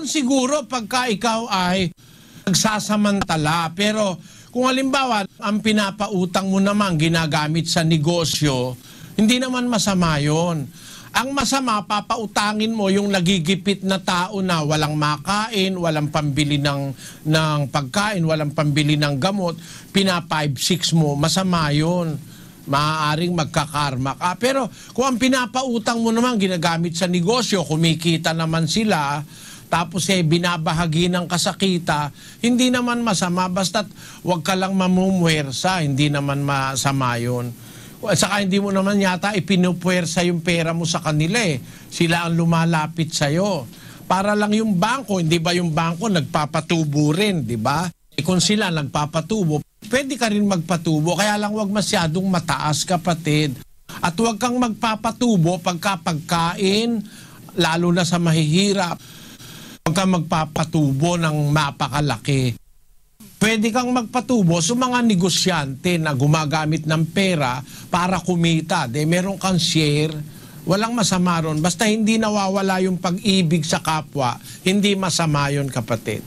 Doon siguro pagka ikaw ay nagsasamantala. Pero kung halimbawa, ang pinapautang mo naman ginagamit sa negosyo, hindi naman masama yun. Ang masama, papautangin mo yung nagigipit na tao na walang makain, walang pambili ng pagkain, walang pambili ng gamot, pina-5-6 mo, masama yun. Maaaring magkakarma ka. Pero kung ang pinapautang mo naman ginagamit sa negosyo, kumikita naman sila, tapos binabahagi ng kasakita, hindi naman masama. Basta't huwag ka lang mamumuwersa, hindi naman masama yun. At saka hindi mo naman yata ipinupuwersa yung pera mo sa kanila eh. Sila ang lumalapit sa'yo. Para lang yung bangko, hindi ba yung bangko nagpapatubo rin, di ba? E kung sila nagpapatubo, pwede ka rin magpatubo. Kaya lang huwag masyadong mataas, kapatid. At huwag kang magpapatubo pagkain, lalo na sa mahihirap. Huwag kang magpapatubo ng mapakalaki. Pwede kang magpatubo sa mga negosyante na gumagamit ng pera para kumita. Meron kang share, walang masama ron. Basta hindi nawawala yung pag-ibig sa kapwa, hindi masama yun, kapatid.